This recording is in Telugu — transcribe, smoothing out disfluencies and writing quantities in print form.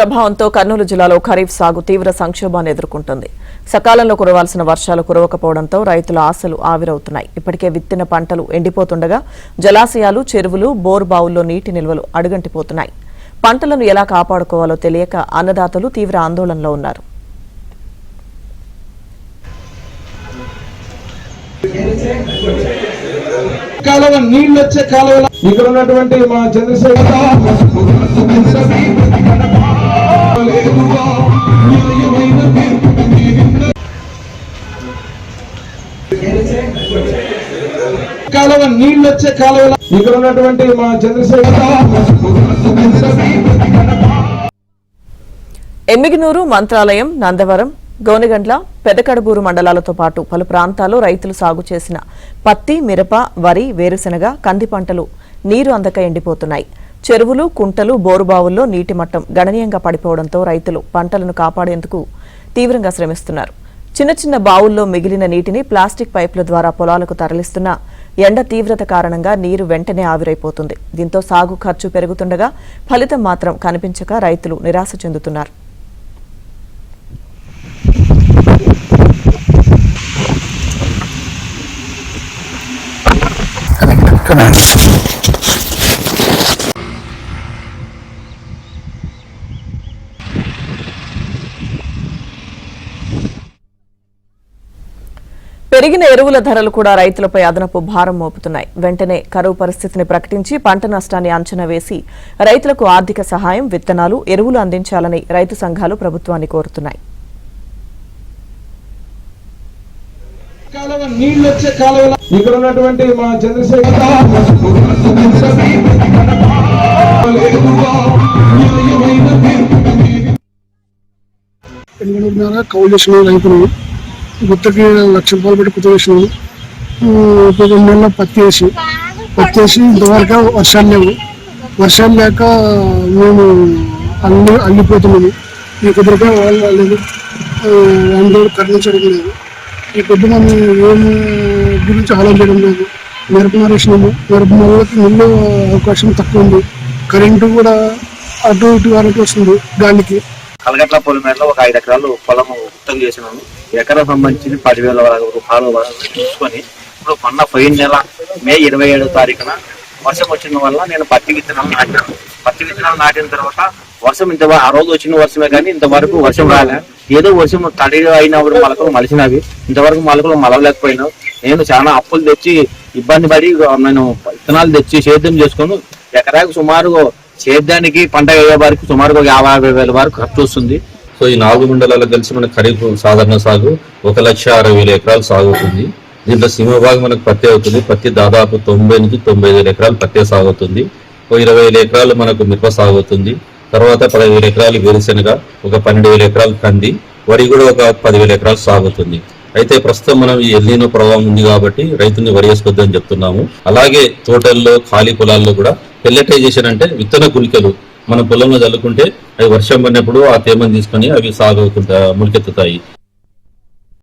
ప్రభావంతో కర్నూలు జిల్లాలో ఖరీఫ్ సాగు తీవ్ర సంక్షోభాన్ని ఎదుర్కొంటుంది. సకాలంలో కురవాల్సిన వర్షాలు కురవకపోవడంతో రైతుల ఆశలు ఆవిరవుతున్నాయి. ఇప్పటికే విత్తిన పంటలు ఎండిపోతుండగా జలాశయాలు, చెరువులు, బోర్ బావుల్లో నీటి నిల్వలు అడుగంటిపోతున్నాయి. పంటలను ఎలా కాపాడుకోవాలో తెలియక అన్నదాతలు తీవ్ర ఆందోళనలో ఉన్నారు. కాలువ నీళ్ళు వచ్చే కాలువలో ఇక్కడ ఉన్నటువంటి మా చంద్రశేఖర్ కాలువ నీళ్ళు వచ్చే కాలువలో ఇక్కడ ఉన్నటువంటి మా చంద్రశేఖర్ ఎమ్మిగినూరు, మంత్రాలయం, నందవరం, గోనెగండ్ల, పెదకడబూరు మండలాలతో పాటు పలు ప్రాంతాల్లో రైతులు సాగు చేసిన పత్తి, మిరప, వరి, వేరుశెనగ, కంది పంటలు నీరు అందక ఎండిపోతున్నాయి. చెరువులు, కుంటలు, బోరుబావుల్లో నీటి మట్టం గణనీయంగా పడిపోవడంతో రైతులు పంటలను కాపాడేందుకు తీవ్రంగా శ్రమిస్తున్నారు. చిన్న చిన్న బావుల్లో మిగిలిన నీటిని ప్లాస్టిక్ పైపుల ద్వారా పొలాలకు తరలిస్తున్న ఎండ తీవ్రత కారణంగా నీరు వెంటనే ఆవిరైపోతుంది. దీంతో సాగు ఖర్చు పెరుగుతుండగా ఫలితం మాత్రం కనిపించక రైతులు నిరాశ చెందుతున్నారు. పెరిగిన ఎరువుల ధరలు కూడా రైతులపై అదనపు భారం మోపుతున్నాయి. వెంటనే కరువు పరిస్థితిని ప్రకటించి పంట నష్టాన్ని అంచనా వేసి రైతులకు ఆర్థిక సహాయం, విత్తనాలు, ఎరువులు అందించాలని రైతు సంఘాలు ప్రభుత్వాన్ని కోరుతున్నాయి. నీళ్ళు వచ్చే కాలువలో ఇక్కడ ఉన్నటువంటి మా చంద్రశేఖర్ కౌలు చేసిన రైతులు గుత్తకి 1,00,000 రూపాయలు పెట్టి కుత చేసినాము. 2 నెలల్లో పత్తి వేసి ఇంతవరకు వర్షాలు లేక మేము అల్లిపోతున్నాము. ఈ కుదిరిగా వాళ్ళు రాలేదు, అందరూ కరుణించడం లేదు. ఈ పొద్దున ఏం గురించి ఆలోచించడం లేదు. మిరప మొదలకి నీళ్ళు అవకాశం తక్కువ ఉంది. కరెంటు కూడా అటు ఇటు వస్తుంది గాలికి. కలగట్ల పొలిమేరలో ఒక 5 ఎకరాలు పొలము గుర్తం చేసినాము. ఎకరం సంబంధించి 10,000 రూపాయలు తీసుకొని ఇప్పుడు మొన్న పోయిన నెల మే 27వ తారీఖున వర్షం వచ్చిన వల్ల నేను పత్తి విత్తనాలు నాటాను. పత్తి విత్తనాలు నాటిన తర్వాత వర్షం ఆ రోజు వచ్చిన వర్షమే కానీ ఇంతవరకు వర్షం రాలే. ఏదో వర్షం తడి అయినప్పుడు మొలకలు మలిసినవి, ఇంతవరకు మొలకలు మలవలేకపోయినావు. నేను చాలా అప్పులు తెచ్చి ఇబ్బంది పడి నేను విత్తనాలు తెచ్చి సేద్యం చేసుకొని ఎకరాకు సుమారు సేద్యానికి పంట అయ్యే వారికి సుమారుగా 50,000 వరకు ఖర్చు వస్తుంది. సో ఈ 4 మండలాలకు కలిసి మన ఖరీఫ్ సాధారణ సాగు 1,60,000 ఎకరాలు సాగు అవుతుంది. దీంట్లో సింహభాగం మనకు పత్తి అవుతుంది. పత్తి దాదాపు 90 నుంచి 95,000 ఎకరాలు పత్తి సాగు అవుతుంది. 20,000 ఎకరాలు మనకు మిరప సాగు అవుతుంది. తర్వాత 10,000 ఎకరాలు వేరుశెనగ, ఒక 12,000 ఎకరాలు కంది, వరి కూడా ఒక 10,000 ఎకరాలు సాగుతుంది. అయితే ప్రస్తుతం మనం ఈ ఎల్నినో ప్రభావం ఉంది కాబట్టి రైతుని వరి వేసుకోవద్దని చెప్తున్నాము. అలాగే తోటల్లో, ఖాళీ పొలాల్లో కూడా పెల్లెటైజేషన్ అంటే విత్తన గుళికలు మన పొలంలో చల్లుకుంటే అవి వర్షం పడినప్పుడు ఆ తేమను తీసుకొని అవి సాగు మొలకెత్తుతాయి.